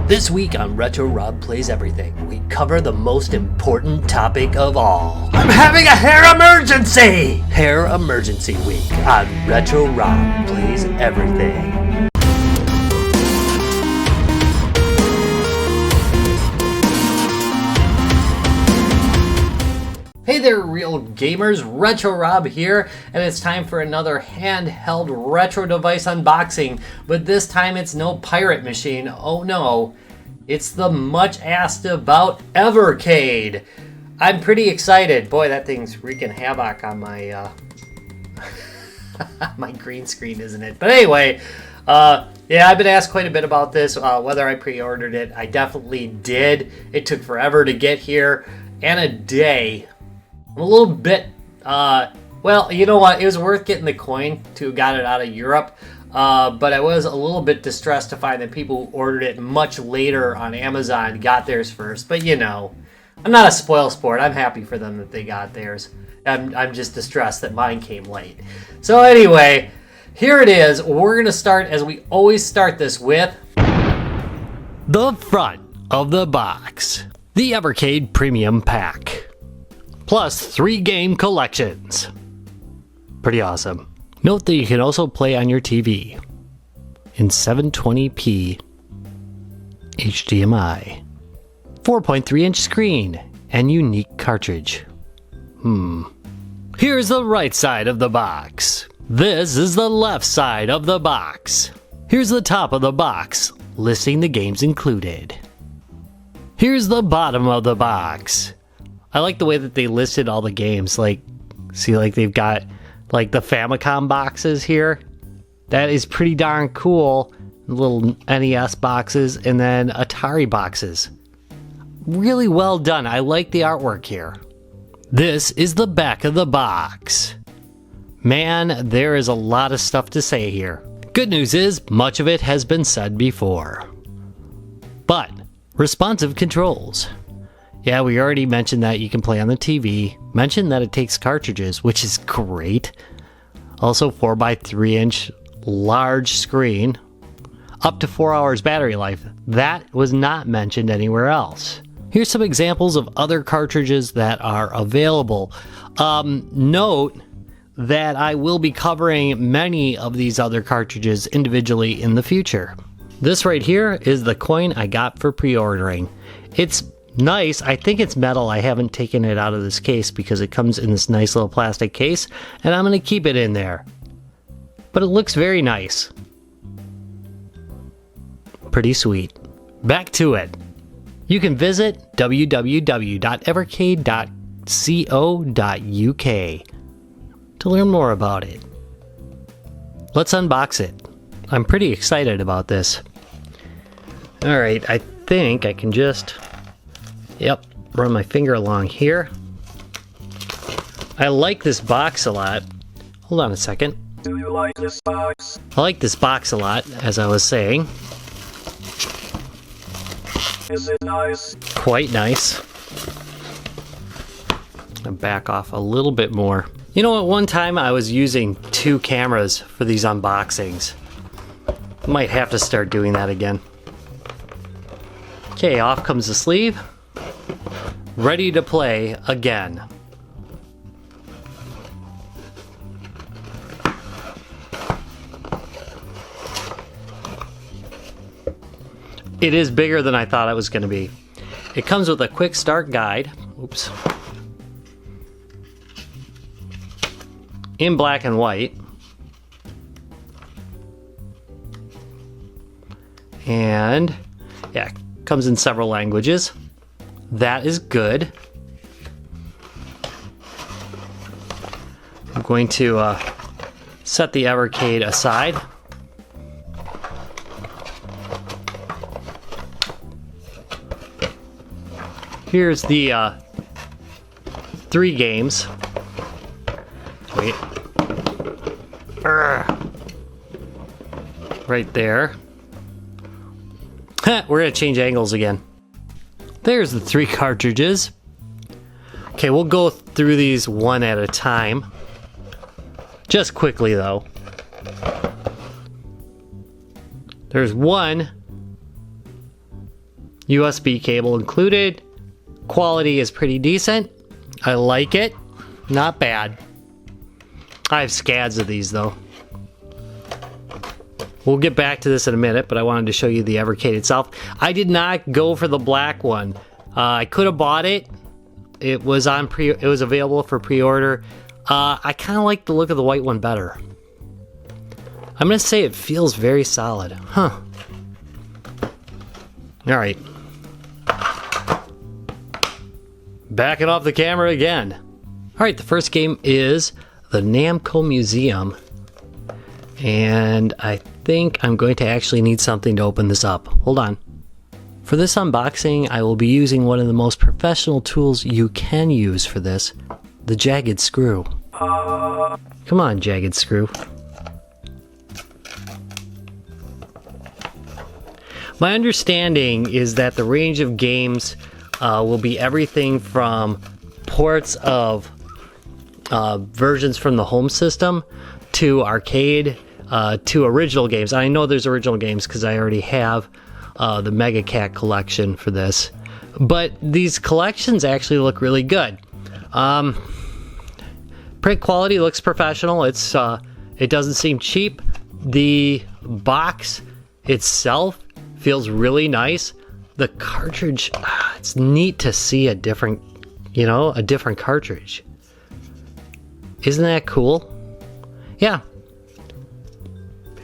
This week on Retro Rob Plays Everything, we cover the most important topic of all. I'm having a hair emergency! Hair Emergency Week on Retro Rob Plays Everything. Hey there, real gamers, Retro Rob here, and it's time for another handheld retro device unboxing, but this time it's no pirate machine. Oh no, it's the much asked about Evercade. I'm pretty excited. Boy, that thing's wreaking havoc on my my green screen, isn't it? But anyway, yeah, I've been asked quite a bit about this, whether I pre-ordered it. I definitely did. It took forever to get here, and a day. I'm a little bit, well, you know what? It was worth getting the coin to have got it out of Europe, but I was a little bit distressed to find that people who ordered it much later on Amazon got theirs first. But you know, I'm not a spoil sport. I'm happy for them that they got theirs. I'm just distressed that mine came late. So anyway, here it is. We're going to start, as we always start this, with the front of the box. The Evercade Premium Pack. Plus 3 game collections. Pretty awesome. Note that you can also play on your TV in 720p HDMI, 4.3 inch screen, and unique cartridge. Here's the right side of the box. This is the left side of the box. Here's the top of the box, listing the games included. Here's the bottom of the box. I like the way that they listed all the games. Like, see, like they've got like the Famicom boxes here. That is pretty darn cool. Little NES boxes and then Atari boxes. Really well done. I like the artwork here. This is the back of the box. Man, there is a lot of stuff to say here. Good news is, much of it has been said before. But, responsive controls. Yeah, we already mentioned that you can play on the TV. Mentioned that it takes cartridges, which is great. Also 4x3 inch large screen. Up to 4 hours battery life. That was not mentioned anywhere else. Here's some examples of other cartridges that are available. Note that I will be covering many of these other cartridges individually in the future. This right here is the coin I got for pre-ordering. It's nice. I think it's metal. I haven't taken it out of this case because it comes in this nice little plastic case, and I'm going to keep it in there. But it looks very nice. Pretty sweet. Back to it. You can visit www.evercade.co.uk to learn more about it. Let's unbox it. I'm pretty excited about this. Alright, I think I can just... Yep, run my finger along here. I like this box a lot. Hold on a second. Do you like this box? I like this box a lot, as I was saying. Is it nice? Quite nice. I'll back off a little bit more. You know, at one time I was using 2 cameras for these unboxings. Might have to start doing that again. Okay, off comes the sleeve. Ready to play again. It is bigger than I thought it was going to be. It comes with a quick start guide. Oops. In black and white. And yeah, comes in several languages. That is good. I'm going to set the Evercade aside. Here's the 3 games. Wait. Right there. We're going to change angles again. There's the 3 cartridges. Okay, we'll go through these one at a time. Just quickly, though. There's one USB cable included. Quality is pretty decent. I like it. Not bad. I have scads of these though. We'll get back to this in a minute, but I wanted to show you the Evercade itself. I did not go for the black one. I could have bought it. It was available for pre-order. I kind of like the look of the white one better. I'm gonna say it feels very solid. Huh. All right. Backing off the camera again. All right, the first game is the Namco Museum. And I think I'm going to actually need something to open this up. Hold on. For this unboxing, I will be using one of the most professional tools you can use for this, the jagged screw. Come on, jagged screw. My understanding is that the range of games will be everything from ports of versions from the home system to arcade to original games. I know there's original games because I already have the Mega Cat collection for this. But these collections actually look really good. Print quality looks professional. It doesn't seem cheap. The box itself feels really nice. The cartridge, it's neat to see a different cartridge. Isn't that cool? Yeah.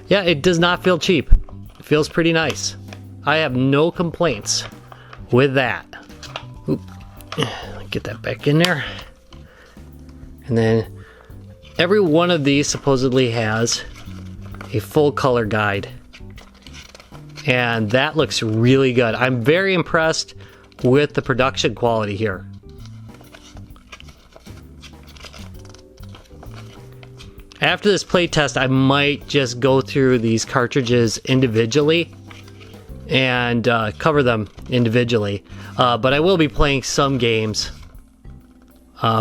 Yeah, it does not feel cheap. It feels pretty nice. I have no complaints with that. Oop. Get that back in there. And then every one of these supposedly has a full color guide. And that looks really good. I'm very impressed with the production quality here. After this playtest, I might just go through these cartridges individually and cover them individually. But I will be playing some games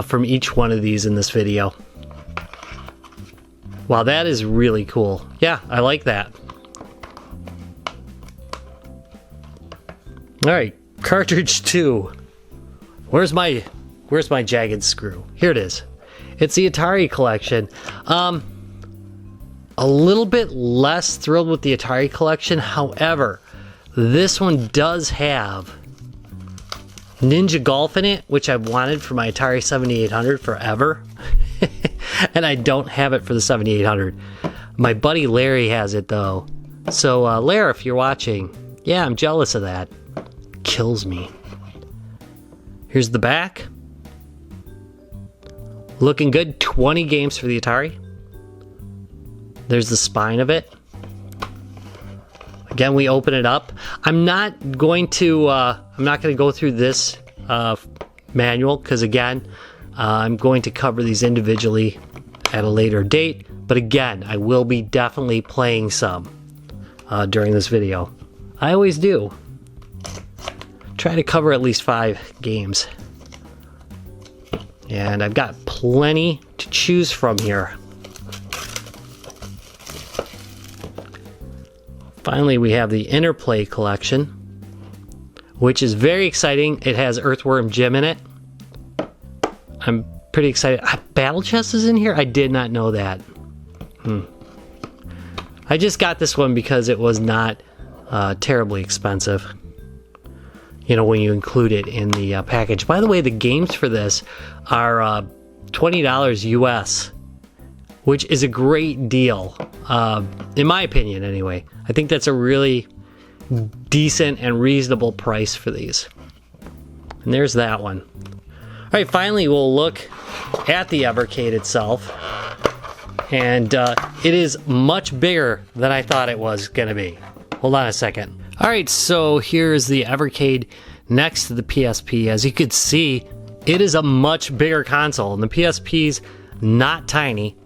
from each one of these in this video. Wow, that is really cool. Yeah, I like that. All right, cartridge 2. Where's my jagged screw? Here it is. It's the Atari Collection. A little bit less thrilled with the Atari Collection. However, this one does have Ninja Golf in it, which I've wanted for my Atari 7800 forever. And I don't have it for the 7800. My buddy Larry has it though. So Larry, if you're watching, yeah, I'm jealous of that. Kills me. Here's the back. Looking good. 20 games for the Atari. There's the spine of it. Again, we open it up. I'm not going to go through this manual because again, I'm going to cover these individually at a later date. But again, I will be definitely playing some during this video. I always do. Try to cover at least 5 games. And I've got plenty to choose from here. Finally, we have the Interplay Collection, which is very exciting. It has Earthworm Jim in it. I'm pretty excited. Battle Chest is in here? I did not know that. I just got this one because it was not terribly expensive. You know, when you include it in the package. By the way, the games for this are $20 US, which is a great deal, in my opinion anyway. I think that's a really decent and reasonable price for these. And there's that one. All right, finally we'll look at the Evercade itself. And it is much bigger than I thought it was going to be. Hold on a second. All right, so here's the Evercade next to the PSP. As you can see, it is a much bigger console, and the PSP's not tiny.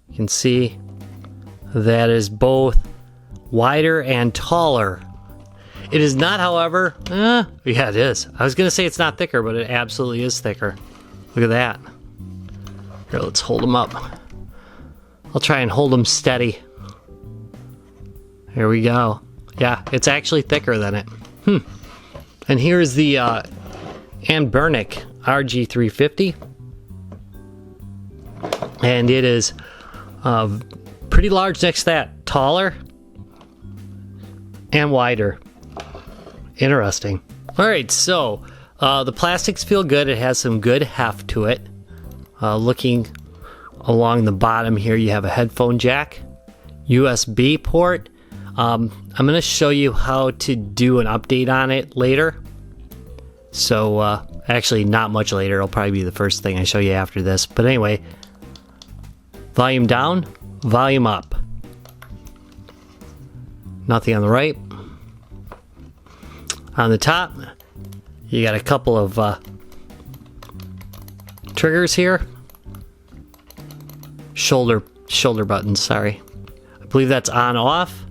You can see that is both wider and taller. It is not, however, yeah, it is. I was gonna say it's not thicker, but it absolutely is thicker. Look at that. Here, let's hold them up. I'll try and hold them steady. Here we go. Yeah, it's actually thicker than it. And here's the Anbernic RG350. And it is pretty large next to that, taller and wider. Interesting. Alright, so the plastics feel good. It has some good heft to it. Looking along the bottom here, you have a headphone jack, USB port. I'm going to show you how to do an update on it later. So actually not much later. It'll probably be the first thing I show you after this. But anyway, volume down, volume up. Nothing on the right. On the top, you got a couple of triggers here. Shoulder buttons, sorry. I believe that's on off.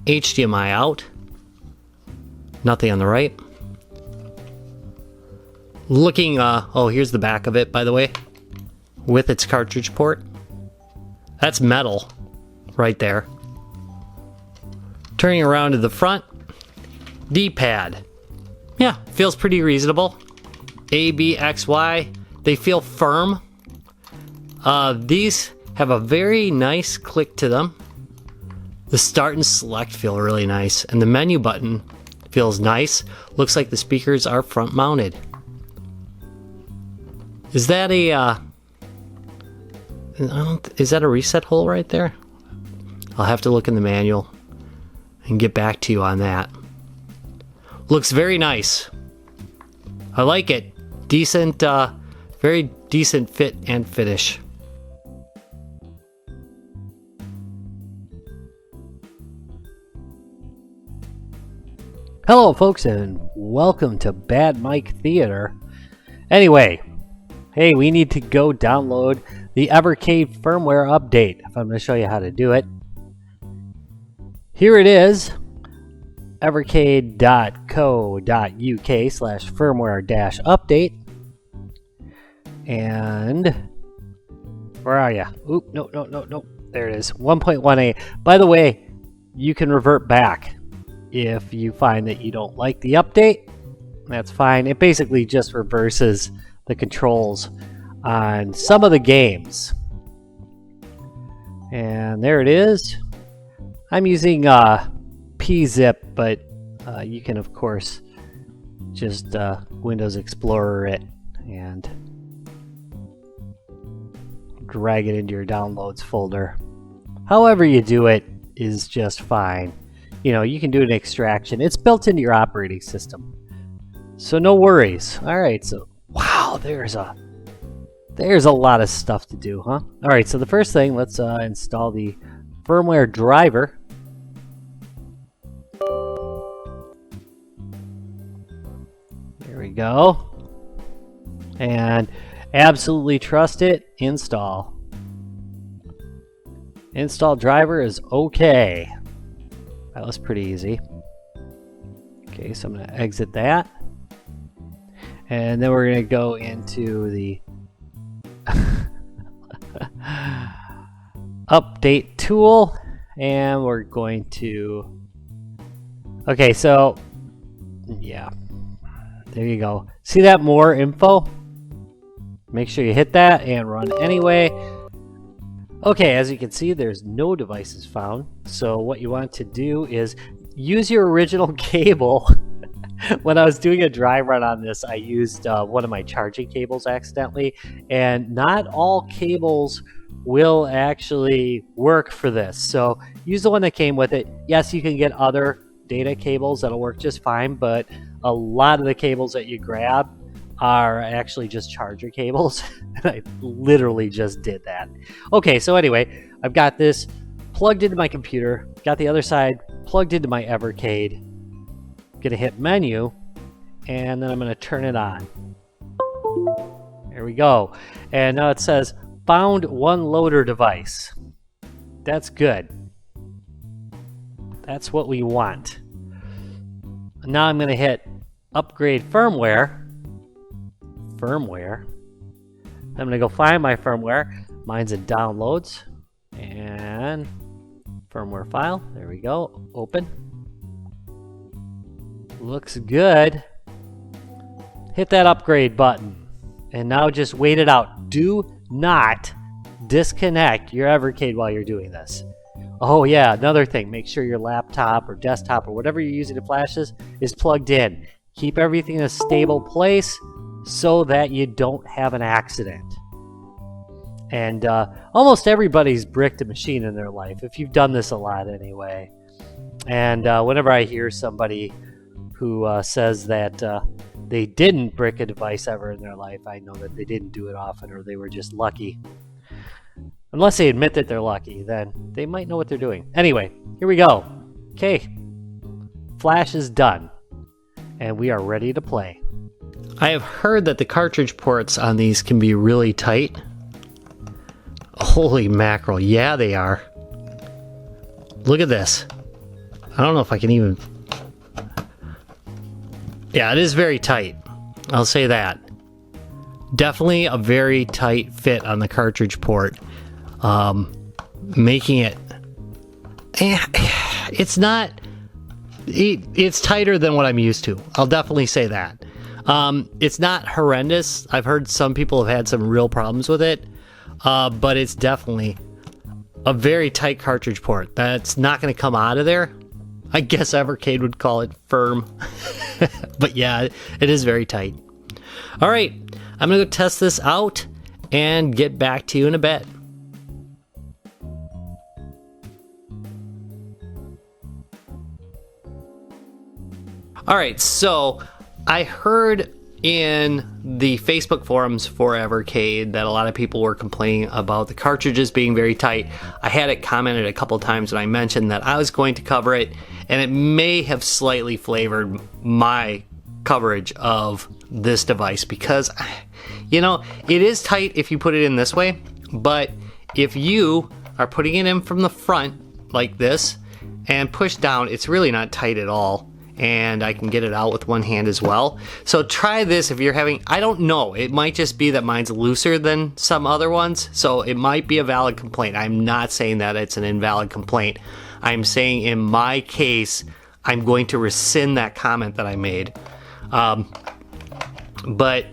HDMI out. Nothing on the right. Looking, oh, here's the back of it, by the way, with its cartridge port. That's metal right there. Turning around to the front, D-pad. Yeah, feels pretty reasonable. A, B, X, Y. They feel firm. These have a very nice click to them. The start and select feel really nice, and the menu button feels nice. Looks like the speakers are front mounted. Is that a is that a reset hole right there? I'll have to look in the manual and get back to you on that. Looks very nice. I like it. Decent, very decent fit and finish. Hello folks, and welcome to Bad Mike Theater. Anyway, hey, we need to go download the Evercade firmware update. If I'm going to show you how to do it. Here it is, evercade.co.uk/firmware-update. And where are you? Oop, no. There it is, 1.18. By the way, you can revert back if you find that you don't like the update. That's fine. It basically just reverses the controls on some of the games. And there it is. I'm using PZip, but you can of course just Windows Explorer it and drag it into your downloads folder. However you do it is just fine. You know, you can do an extraction. It's built into your operating system, so no worries. All right, so wow, there's a lot of stuff to do, huh? All right, so the first thing, let's install the firmware driver. There we go. And absolutely trust it. Install. Install driver is okay. That was pretty easy. Okay, so I'm going to exit that. And then we're going to go into the update tool. And we're going to... Okay, so... yeah. There you go. See that more info? Make sure you hit that and run anyway. Okay, as you can see, there's no devices found. So what you want to do is use your original cable. When I was doing a dry run on this, I used one of my charging cables accidentally, and not all cables will actually work for this. So use the one that came with it. Yes, you can get other data cables that'll work just fine, but a lot of the cables that you grab are actually just charger cables. I literally just did that. Okay, so anyway, I've got this plugged into my computer, got the other side plugged into my Evercade. I'm gonna hit menu, and then I'm gonna turn it on. There we go. And now it says found one loader device. That's good. That's what we want. Now I'm gonna hit upgrade firmware. I'm going to go find my firmware. Mine's in downloads and firmware file. There we go. Open. Looks good. hit that upgrade button. And now just wait it out. Do not disconnect your Evercade while you're doing this. Oh yeah, another thing, make sure your laptop or desktop or whatever you're using to flash this is plugged in. Keep everything in a stable place so that you don't have an accident. And almost everybody's bricked a machine in their life, if you've done this a lot anyway. And whenever I hear somebody who says that they didn't brick a device ever in their life, I know that they didn't do it often or they were just lucky. Unless they admit that they're lucky, then they might know what they're doing. Anyway, here we go. Okay, flash is done, and we are ready to play. I have heard that the cartridge ports on these can be really tight. Holy mackerel, yeah they are. Look at this. I don't know if I can even... Yeah, it is very tight. I'll say that. Definitely a very tight fit on the cartridge port. Making it... It's not... It's tighter than what I'm used to. I'll definitely say that. It's not horrendous. I've heard some people have had some real problems with it. But it's definitely a very tight cartridge port. That's not going to come out of there. I guess Evercade would call it firm. But yeah, it is very tight. All right, I'm going to go test this out and get back to you in a bit. All right, so I heard in the Facebook forums for Evercade that a lot of people were complaining about the cartridges being very tight. I had it commented a couple times when I mentioned that I was going to cover it, and it may have slightly flavored my coverage of this device because, you know, it is tight if you put it in this way, but if you are putting it in from the front like this and push down, it's really not tight at all. And I can get it out with one hand as well. So try this if you're having, I don't know, it might just be that mine's looser than some other ones, so it might be a valid complaint. I'm not saying that it's an invalid complaint. I'm saying in my case, I'm going to rescind that comment that I made. But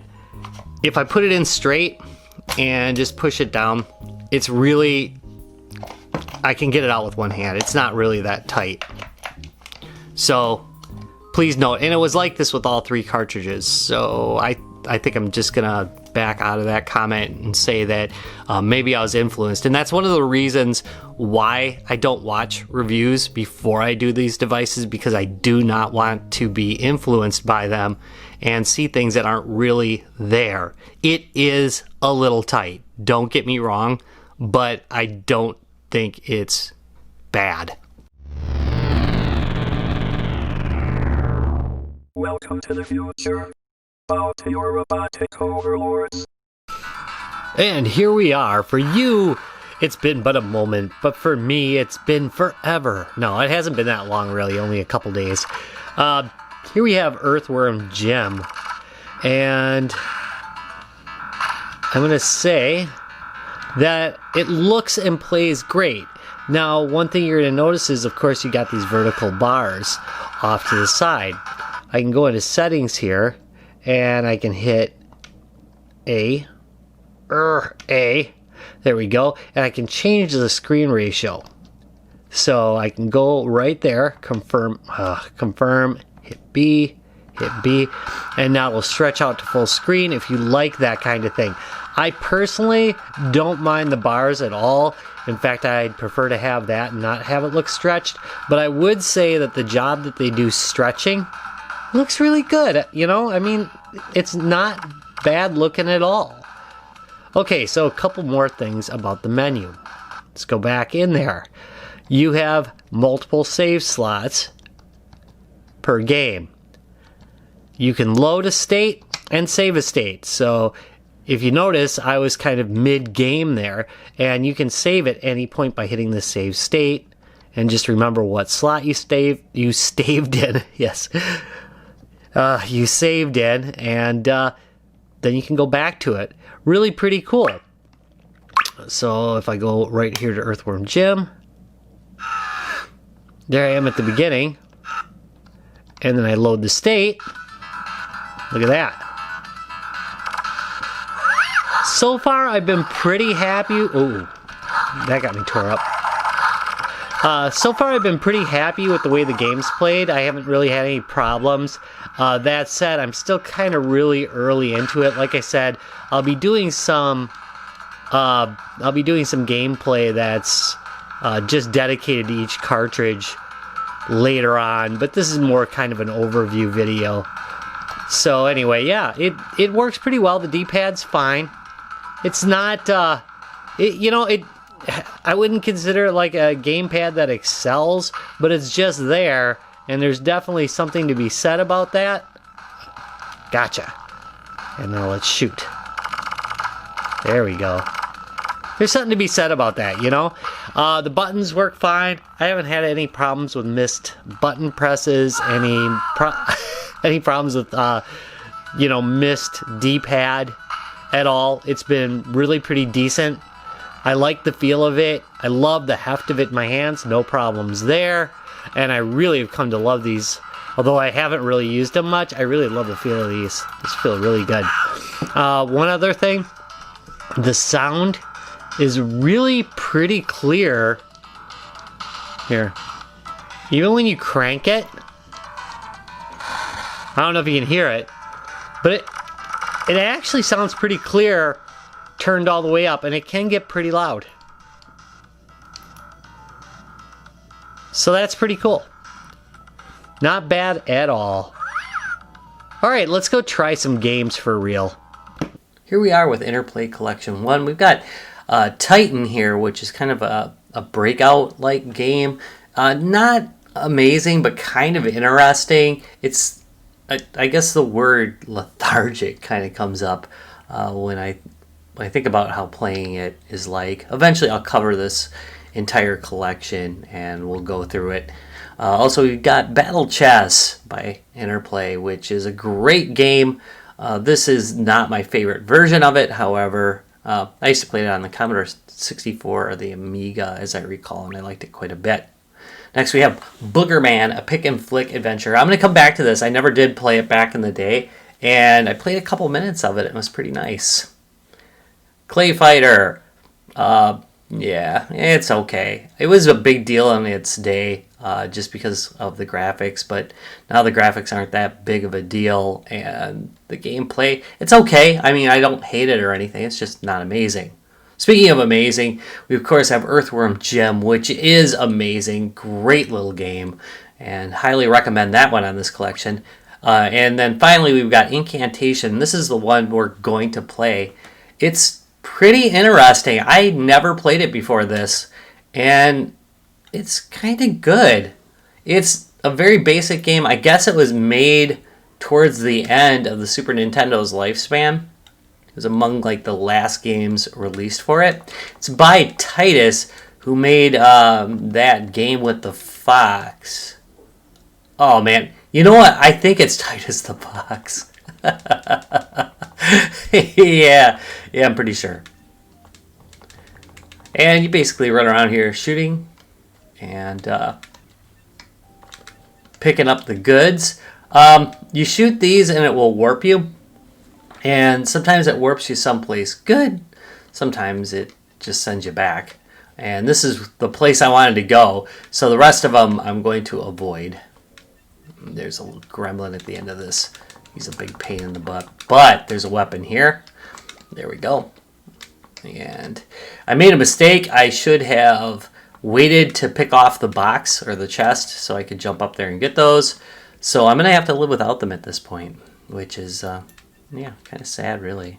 if I put it in straight and just push it down, it's really, I can get it out with one hand. It's not really that tight. So please note, and it was like this with all three cartridges, so I think I'm just gonna back out of that comment and say that maybe I was influenced, and that's one of the reasons why I don't watch reviews before I do these devices, because I do not want to be influenced by them and see things that aren't really there. It is a little tight, don't get me wrong, but I don't think it's bad. Welcome to the future. Bow to your robotic overlords. And here we are. For you, it's been but a moment, but for me, it's been forever. No, it hasn't been that long, really, only a couple days. Here we have Earthworm Jim, and I'm going to say that it looks and plays great. Now, one thing you're going to notice is, of course, you got these vertical bars off to the side. I can go into settings here, and I can hit A. There we go. And I can change the screen ratio. So I can go right there, confirm, hit B, and now it will stretch out to full screen if you like that kind of thing. I personally don't mind the bars at all. In fact, I'd prefer to have that and not have it look stretched. But I would say that the job that they do stretching looks really good. You know, I mean, it's not bad looking at all. Okay, so a couple more things about the menu. Let's go back in there. You have multiple save slots per game. You can load a state and save a state. So if you notice, I was kind of mid-game there, and you can save at any point by hitting the save state. And just remember what slot you staved in. Yes. You saved in, and then you can go back to it. Really pretty cool. So if I go right here to Earthworm Jim, there I am at the beginning, and then I load the state. Look at that. So far, I've been pretty happy. Oh, that got me tore up. So far, I've been pretty happy with the way the game's played. I haven't really had any problems. That said, I'm still kind of really early into it. Like I said, I'll be doing some gameplay that's just dedicated to each cartridge later on. But this is more kind of an overview video. So anyway, yeah, it works pretty well. The D-pad's fine. It's not, I wouldn't consider it like a gamepad that excels, but it's just there, and there's definitely something to be said about that. Gotcha. And now let's shoot. There we go. There's something to be said about that, you know? The buttons work fine. I haven't had any problems with missed button presses, any problems with, missed D-pad at all. It's been really pretty decent. I like the feel of it. I love the heft of it in my hands. No problems there. And I really have come to love these. Although I haven't really used them much, I really love the feel of these. These feel really good. One other thing. The sound is really pretty clear. Here. Even when you crank it. I don't know if you can hear it. But it actually sounds pretty clear turned all the way up, and it can get pretty loud. So that's pretty cool. Not bad at all. Alright, let's go try some games for real. Here we are with Interplay Collection 1. We've got Titan here, which is kind of a breakout-like game. Not amazing, but kind of interesting. It's, I guess the word lethargic kind of comes up when I think about how playing it is like. Eventually I'll cover this entire collection and we'll go through it. Also, we've got Battle Chess by Interplay, which is a great game. This is not my favorite version of it. However, I used to play it on the Commodore 64 or the Amiga, as I recall, and I liked it quite a bit. Next, we have Booger Man, a pick and flick adventure. I'm going to come back to this. I never did play it back in the day, and I played a couple minutes of it. It was pretty nice. Clay Fighter. Yeah, it's okay. It was a big deal in its day just because of the graphics, but now the graphics aren't that big of a deal, and the gameplay, it's okay. I mean, I don't hate it or anything. It's just not amazing. Speaking of amazing, we of course have Earthworm Jim, which is amazing. Great little game, and highly recommend that one on this collection. And then finally, we've got Incantation. This is the one we're going to play. It's pretty interesting. I never played it before this, and it's kind of good. It's a very basic game. I guess it was made towards the end of the Super Nintendo's lifespan. It was among like the last games released for it. It's by Titus, who made that game with the fox. Oh man, you know what? I think it's Titus the Fox. yeah, I'm pretty sure. And you basically run around here shooting and picking up the goods. You shoot these and it will warp you. And sometimes it warps you someplace good. Sometimes it just sends you back. And this is the place I wanted to go. So the rest of them I'm going to avoid. There's a little gremlin at the end of this. He's a big pain in the butt. But there's a weapon here. There we go. And I made a mistake. I should have waited to pick off the box or the chest so I could jump up there and get those. So I'm going to have to live without them at this point, which is, yeah, kind of sad, really.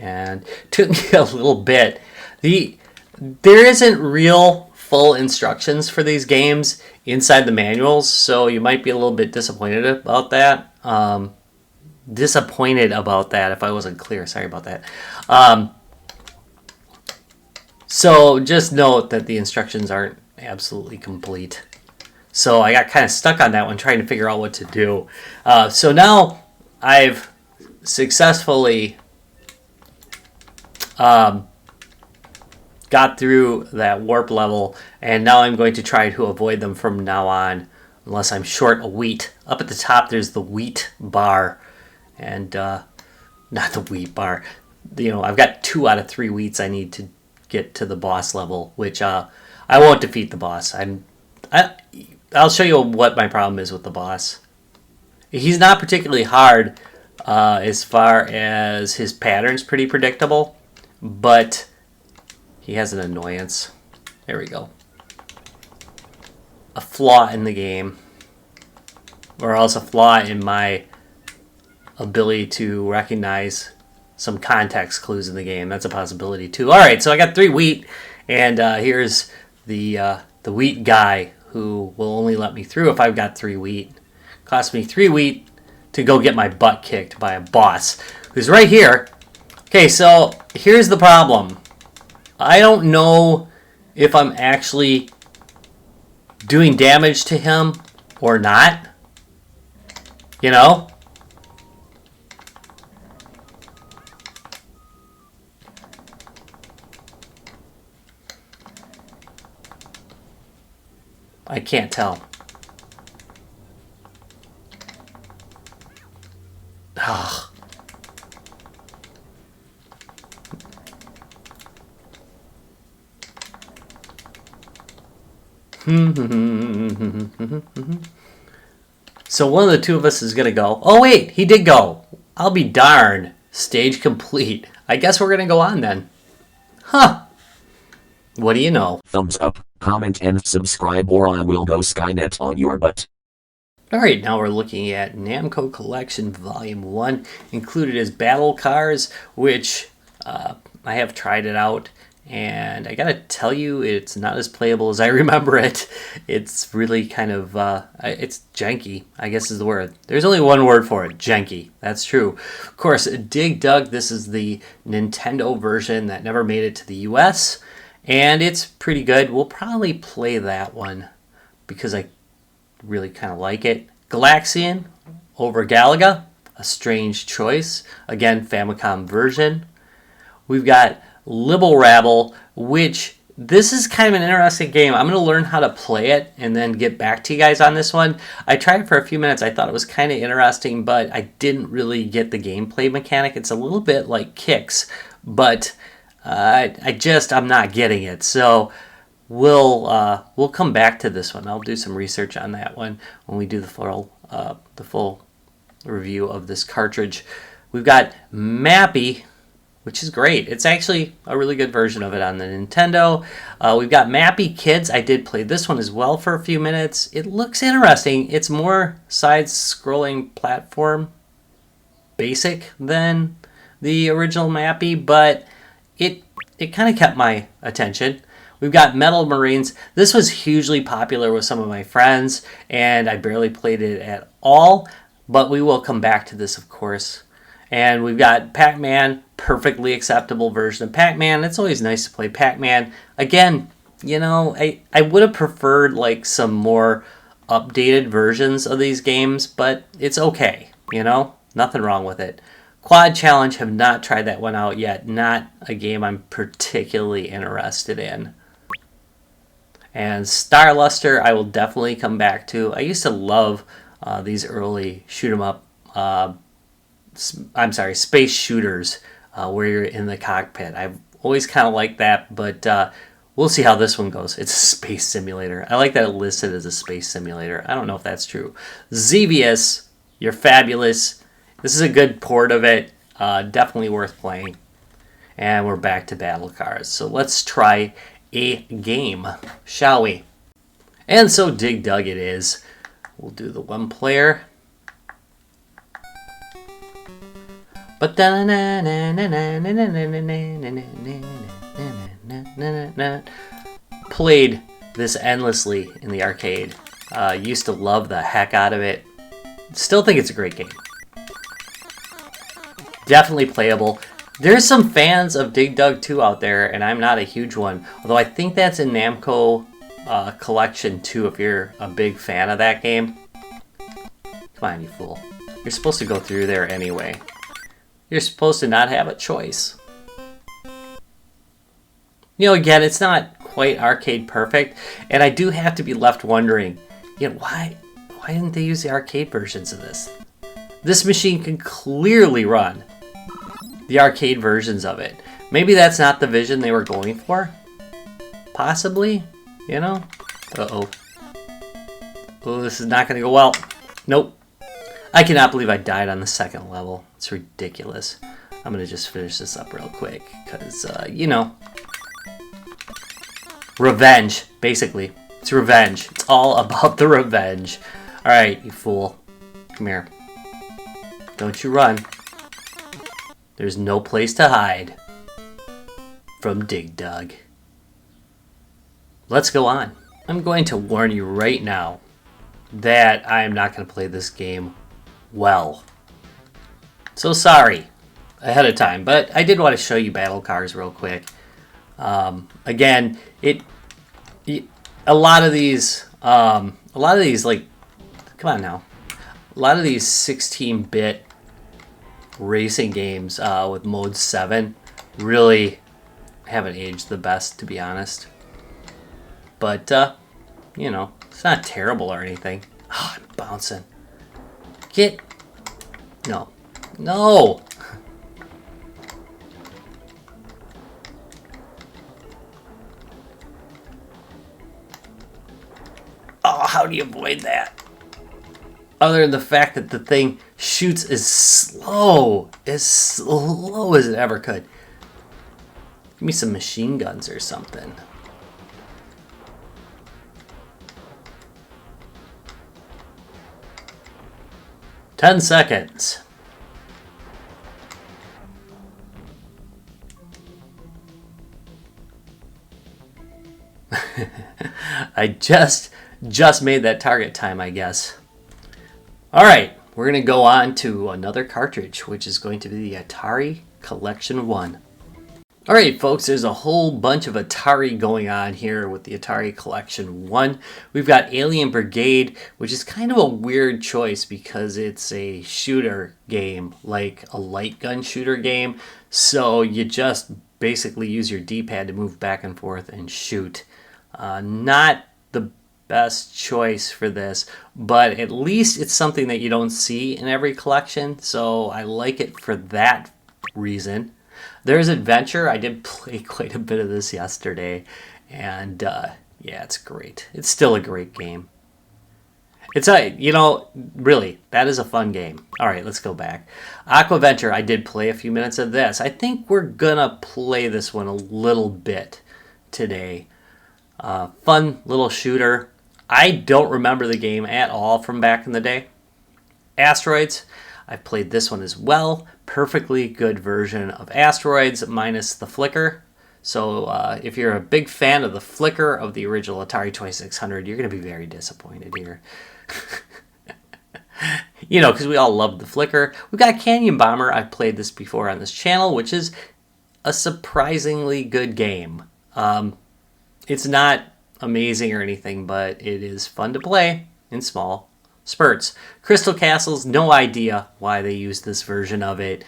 And took me a little bit. There isn't real full instructions for these games inside the manuals, so you might be a little bit disappointed about that. If I wasn't clear. Sorry about that. So just note that the instructions aren't absolutely complete. So I got kind of stuck on that one trying to figure out what to do. So now I've successfully got through that warp level, and now I'm going to try to avoid them from now on, unless I'm short a wheat. Up at the top there's the wheat bar, and not the wheat bar, I've got 2 out of 3 wheats I need to get to the boss level, which I won't defeat the boss. I'll show you what my problem is with the boss. He's not particularly hard as far as his pattern's pretty predictable, but he has an annoyance. There we go. A flaw in the game, or else a flaw in my ability to recognize some context clues in the game. That's a possibility too. All right, so I got 3 wheat, and here's the wheat guy who will only let me through if I've got 3 wheat. Cost me 3 wheat to go get my butt kicked by a boss who's right here. Okay, so here's the problem. I don't know if I'm actually doing damage to him or not. You know? I can't tell. Ugh. So one of the 2 of us is going to go. Oh, wait, he did go. I'll be darned. Stage complete. I guess we're going to go on then. Huh. What do you know? Thumbs up, comment, and subscribe, or I will go Skynet on your butt. Alright, now we're looking at Namco Collection Volume 1. Included is Battle Cars, which I have tried it out. And I gotta tell you, it's not as playable as I remember it. It's really kind of, it's janky, I guess is the word. There's only one word for it, janky. That's true. Of course, Dig Dug, this is the Nintendo version that never made it to the US. And it's pretty good. We'll probably play that one because I really kind of like it. Galaxian over Galaga, a strange choice. Again, Famicom version. We've got Libble Rabble, which this is kind of an interesting game. I'm going to learn how to play it and then get back to you guys on this one. I tried it for a few minutes. I thought it was kind of interesting, but I didn't really get the gameplay mechanic. It's a little bit like Kicks, but I'm not getting it. So we'll come back to this one. I'll do some research on that one when we do the full review of this cartridge. We've got Mappy, which is great. It's actually a really good version of it on the Nintendo. We've got Mappy Kids. I did play this one as well for a few minutes. It looks interesting. It's more side-scrolling platform basic than the original Mappy, but it kind of kept my attention. We've got Metal Marines. This was hugely popular with some of my friends, and I barely played it at all, but we will come back to this, of course. And we've got Pac-Man, perfectly acceptable version of Pac-Man. It's always nice to play Pac-Man. Again, I would have preferred like some more updated versions of these games, but it's okay, nothing wrong with it. Quad Challenge, have not tried that one out yet. Not a game I'm particularly interested in. And Star Luster, I will definitely come back to. I used to love these early shoot 'em up, space shooters where you're in the cockpit. I've always kind of liked that, but we'll see how this one goes. It's a space simulator. I like that it listed as a space simulator. I don't know if that's true. Xevious, you're fabulous. This is a good port of it. Definitely worth playing. And we're back to Battle Cars. So let's try a game, shall we? And so Dig Dug it is. We'll do the one player. But played this endlessly in the arcade. Used to love the heck out of it. Still think it's a great game. Definitely playable. There's some fans of Dig Dug 2 out there, and I'm not a huge one. Although I think that's in Namco Collection too, if you're a big fan of that game. Come on, you fool. You're supposed to go through there anyway. You're supposed to not have a choice. Again, it's not quite arcade perfect, and I do have to be left wondering, why didn't they use the arcade versions of this? This machine can clearly run the arcade versions of it. Maybe that's not the vision they were going for. Possibly, you know? Uh-oh. Oh, this is not going to go well. Nope. I cannot believe I died on the second level. It's ridiculous. I'm going to just finish this up real quick because, you know, revenge, basically. It's revenge. It's all about the revenge. All right, you fool. Come here. Don't you run. There's no place to hide from Dig Dug. Let's go on. I'm going to warn you right now that I am not going to play this game well. So sorry ahead of time, but I did want to show you battle cars real quick. Again, a lot of these like, come on now, a lot of these 16-bit racing games with mode 7 really haven't aged the best, to be honest. But you know, it's not terrible or anything. Oh, I'm bouncing. No. Oh, how do you avoid that? Other than the fact that the thing shoots as slow as it ever could. Give me some machine guns or something. Ten seconds. I just made that target time, I guess. All right, we're going to go on to another cartridge, which is going to be the Atari Collection 1. All right, folks, there's a whole bunch of Atari going on here with the Atari Collection 1. We've got Alien Brigade, which is kind of a weird choice because it's a shooter game, like a light gun shooter game. So you just basically use your D-pad to move back and forth and shoot. Not the best choice for this, but at least it's something that you don't see in every collection. So I like it for that reason. There's Adventure. I did play quite a bit of this yesterday, and yeah, it's great. It's still a great game. It's really, that is a fun game. All right, let's go back. Aquaventure, I did play a few minutes of this. I think we're gonna play this one a little bit today. Fun little shooter. I don't remember the game at all from back in the day. Asteroids, I've played this one as well. Perfectly good version of Asteroids minus the flicker. So if you're a big fan of the flicker of the original Atari 2600, you're going to be very disappointed here. You know, because we all love the flicker. We've got Canyon Bomber. I've played this before on this channel, which is a surprisingly good game. It's not amazing or anything, but it is fun to play in small spurts. Crystal Castles, no idea why they used this version of it.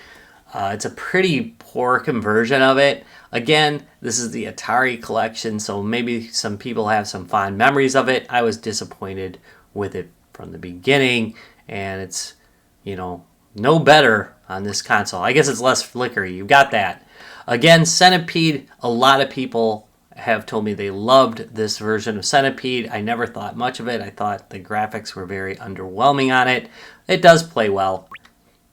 It's a pretty poor conversion of it. Again, this is the Atari Collection, so maybe some people have some fond memories of it. I was disappointed with it from the beginning, and it's, you know, no better on this console. I guess it's less flickery. You've got that. Again, Centipede, a lot of people have told me they loved this version of Centipede. I never thought much of it. I thought the graphics were very underwhelming on it. It does play well.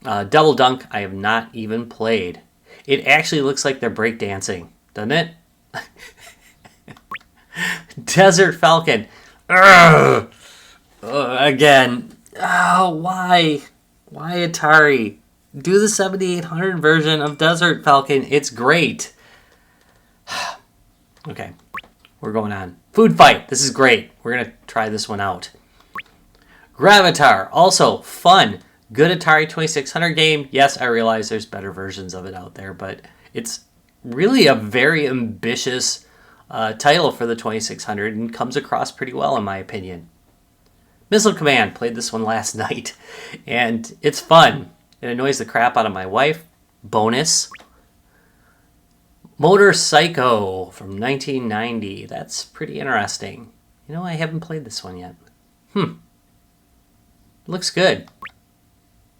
Double Dunk, I have not even played. It actually looks like they're breakdancing, doesn't it? Desert Falcon. Again. Oh, why? Why Atari? Do the 7800 version of Desert Falcon. It's great. Okay, we're going on. Food Fight, this is great. We're going to try this one out. Gravatar, also fun. Good Atari 2600 game. Yes, I realize there's better versions of it out there, but it's really a very ambitious title for the 2600 and comes across pretty well in my opinion. Missile Command, played this one last night, and it's fun. It annoys the crap out of my wife. Bonus. Motor Psycho from 1990. That's pretty interesting. You know, I haven't played this one yet. Looks good.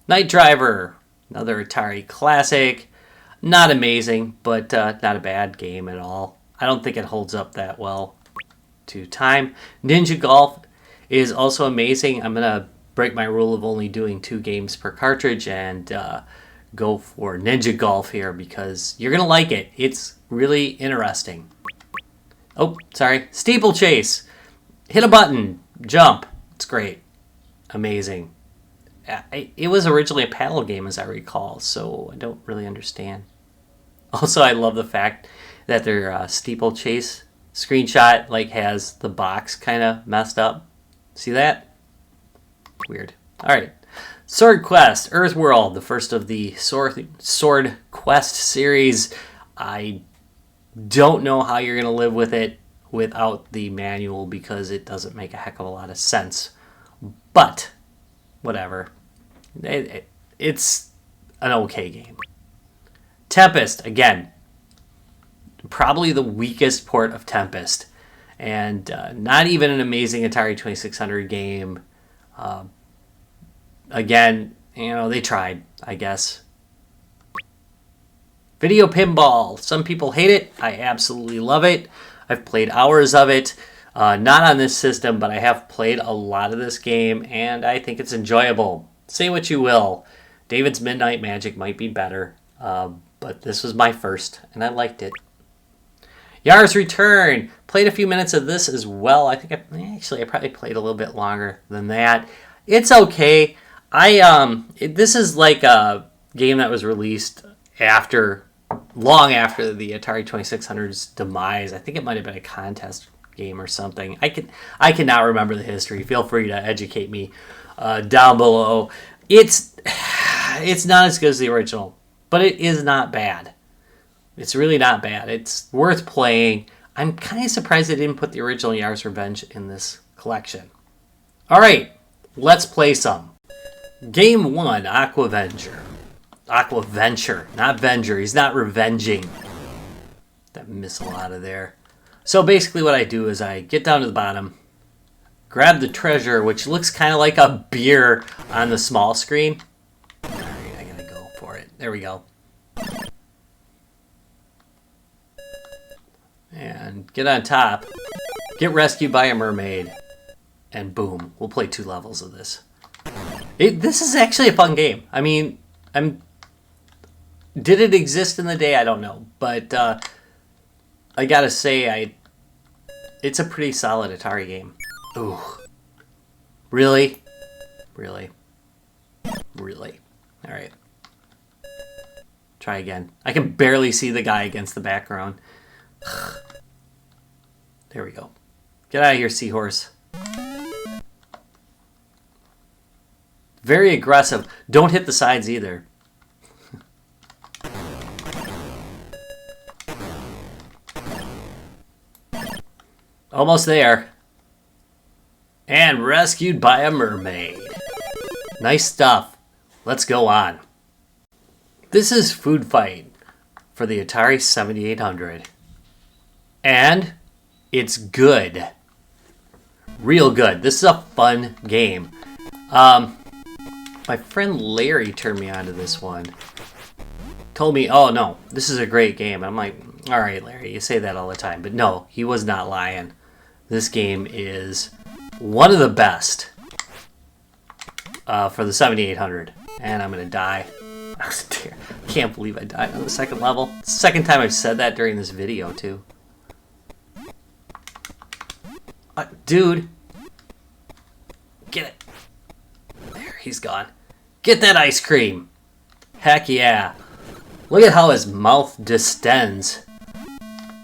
Night Driver, another Atari classic. Not amazing, but not a bad game at all. I don't think it holds up that well to time. Ninja Golf is also amazing. I'm going to break my rule of only doing 2 games per cartridge and go for Ninja Golf here because you're going to like it. It's really interesting. Oh, sorry. Steeplechase. Hit a button. Jump. It's great. Amazing. It was originally a paddle game, as I recall, so I don't really understand. Also, I love the fact that their steeplechase screenshot has the box kind of messed up. See that? Weird. All right. Sword Quest, Earthworld, the first of the Sword Quest series. I don't know how you're going to live with it without the manual because it doesn't make a heck of a lot of sense. But, whatever. It's an okay game. Tempest, again, probably the weakest port of Tempest. And not even an amazing Atari 2600 game. Again, they tried, I guess. Video pinball. Some people hate it. I absolutely love it. I've played hours of it. Not on this system, but I have played a lot of this game, and I think it's enjoyable. Say what you will. David's Midnight Magic might be better, but this was my first, and I liked it. Yara's Return. Played a few minutes of this as well. I think I probably played a little bit longer than that. It's okay. This is like a game that was released long after the Atari 2600's demise. I think it might have been a contest game or something. I cannot remember the history. Feel free to educate me down below. It's not as good as the original, but it is not bad. It's really not bad. It's worth playing. I'm kind of surprised they didn't put the original Yars' Revenge in this collection. All right, let's play some. Game 1, Aquaventure. Aquaventure, not Venger. He's not revenging that missile out of there. So basically what I do is I get down to the bottom, grab the treasure, which looks kind of like a beer on the small screen. All right, I gotta go for it. There we go. And get on top, get rescued by a mermaid, and boom, we'll play 2 levels of this. This is actually a fun game. I mean, did it exist in the day? I don't know, but I gotta say, it's a pretty solid Atari game. Ooh, really? Really? Really? All right. Try again. I can barely see the guy against the background. There we go. Get out of here, seahorse. Very aggressive. Don't hit the sides either. Almost there. And rescued by a mermaid. Nice stuff. Let's go on. This is Food Fight for the Atari 7800. And it's good. Real good. This is a fun game. My friend Larry turned me on to this one. Told me, oh no, this is a great game. I'm like, all right, Larry, you say that all the time. But no, he was not lying. This game is one of the best for the 7800. And I'm going to die. I can't believe I died on the second level. It's the second time I've said that during this video, too. Dude. Get it. There, he's gone. Get that ice cream. Heck yeah. Look at how his mouth distends.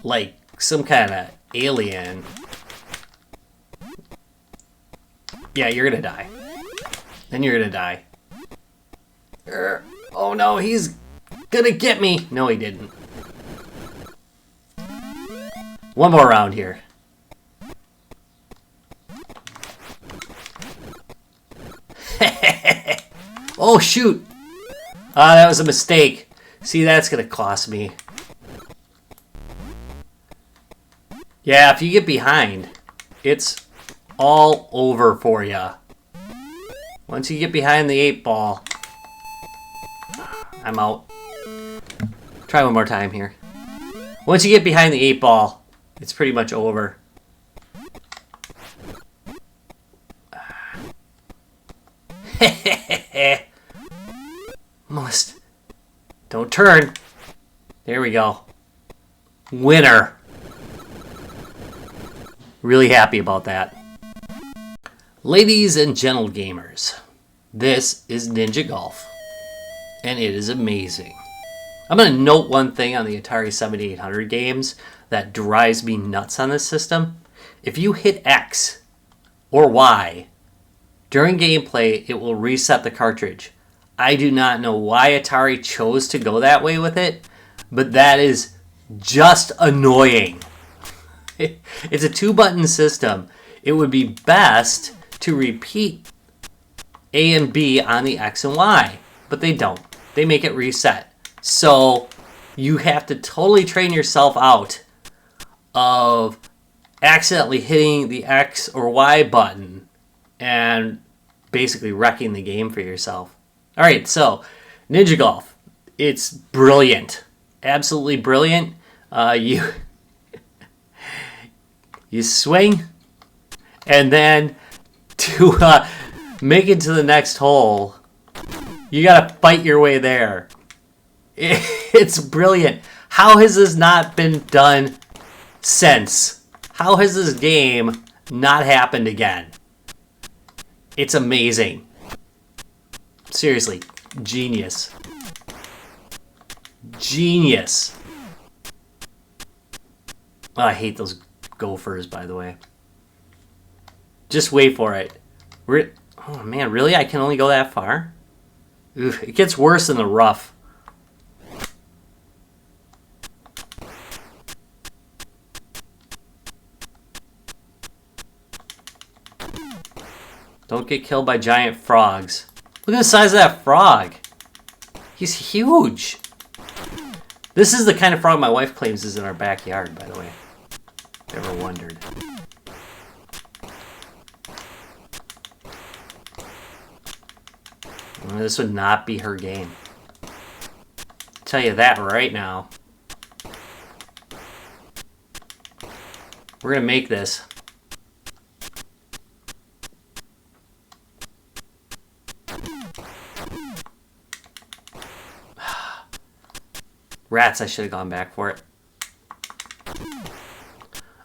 Like some kind of alien. Yeah, you're gonna die. Then you're gonna die. Oh no, he's gonna get me. No, he didn't. One more round here. Oh shoot! That was a mistake. See, that's gonna cost me. Yeah, if you get behind, it's all over for ya. Once you get behind the 8 ball, I'm out. Try one more time here. Once you get behind the 8 ball, it's pretty much over. Must. Don't turn. There we go. Winner. Really happy about that. Ladies and gentle gamers, this is Ninja Golf, and it is amazing. I'm going to note one thing on the Atari 7800 games that drives me nuts on this system. If you hit X or Y during gameplay, it will reset the cartridge. I do not know why Atari chose to go that way with it, but that is just annoying. It's a 2-button system. It would be best to repeat A and B on the X and Y, but they don't. They make it reset. So you have to totally train yourself out of accidentally hitting the X or Y button and basically wrecking the game for yourself. All right, so Ninja Golf, it's brilliant, absolutely brilliant. You swing, and then to make it to the next hole, you gotta fight your way there. It's brilliant. How has this not been done since? How has this game not happened again? It's amazing. Seriously, genius. Genius. Oh, I hate those gophers, by the way. Just wait for it. Oh man, really? I can only go that far? Oof, it gets worse in the rough. Don't get killed by giant frogs. Look at the size of that frog. He's huge. This is the kind of frog my wife claims is in our backyard, by the way. Ever wondered. This would not be her game. I'll tell you that right now. We're gonna make this. Rats, I should have gone back for it. I'm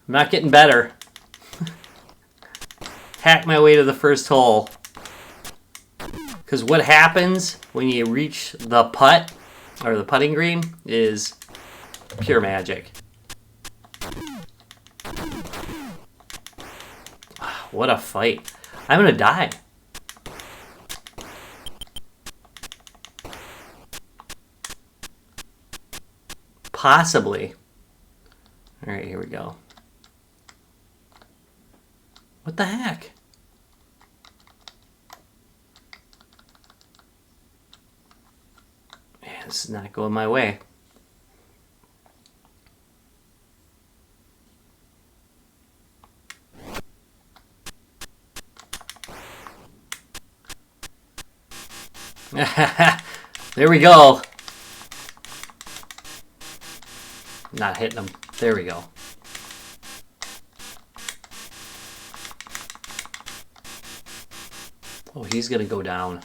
not getting better. Hack my way to the first hole. Because what happens when you reach the putt, or the putting green, is pure magic. What a fight. I'm gonna die. Possibly. Alright, here we go. What the heck? Man, this is not going my way. There we go. Not hitting him. There we go. Oh, he's gonna go down.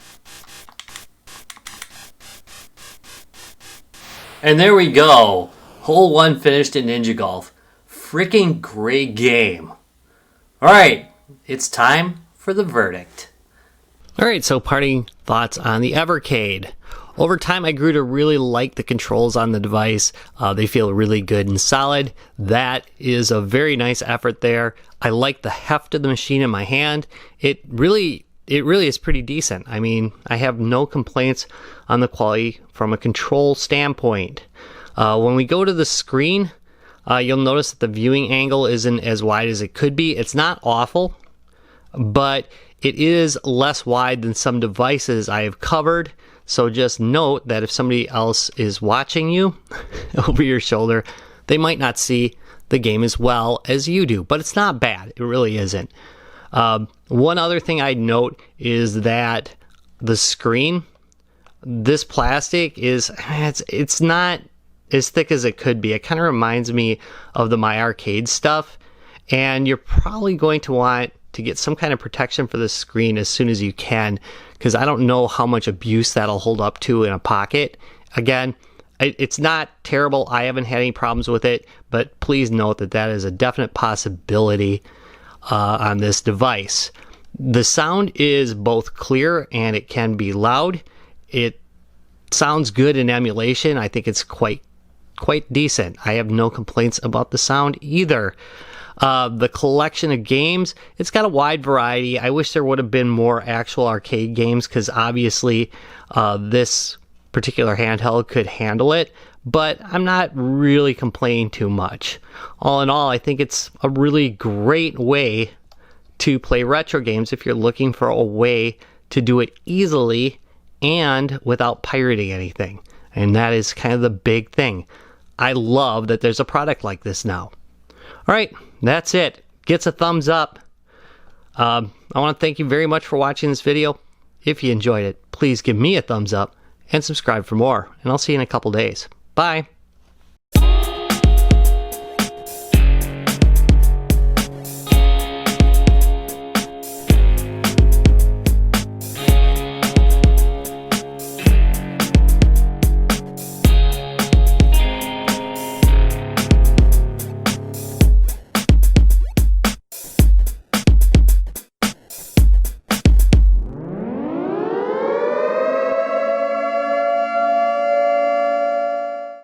And there we go. Hole 1 finished in Ninja Golf. Freaking great game. Alright, it's time for the verdict. Alright, so parting thoughts on the Evercade. Over time, I grew to really like the controls on the device. They feel really good and solid. That is a very nice effort there. I like the heft of the machine in my hand. It really is pretty decent. I mean, I have no complaints on the quality from a control standpoint. When we go to the screen, you'll notice that the viewing angle isn't as wide as it could be. It's not awful, but it is less wide than some devices I have covered. So just note that if somebody else is watching you over your shoulder, they might not see the game as well as you do. But it's not bad. It really isn't. One other thing I'd note is that the screen, this plastic is, it's not as thick as it could be. It kind of reminds me of the My Arcade stuff, and you're probably going to want to get some kind of protection for the screen as soon as you can, because I don't know how much abuse that'll hold up to in a pocket. Again, it's not terrible. I haven't had any problems with it, but please note that that is a definite possibility on this device. The sound is both clear and it can be loud. It sounds good in emulation. I think it's quite decent. I have no complaints about the sound either. The collection of games, it's got a wide variety. I wish there would have been more actual arcade games, because obviously this particular handheld could handle it, but I'm not really complaining too much. All in all, I think it's a really great way to play retro games if you're looking for a way to do it easily and without pirating anything. And that is kind of the big thing. I love that there's a product like this now. All right, that's it. Gets a thumbs up. I want to thank you very much for watching this video. If you enjoyed it, please give me a thumbs up and subscribe for more. And I'll see you in a couple days. Bye.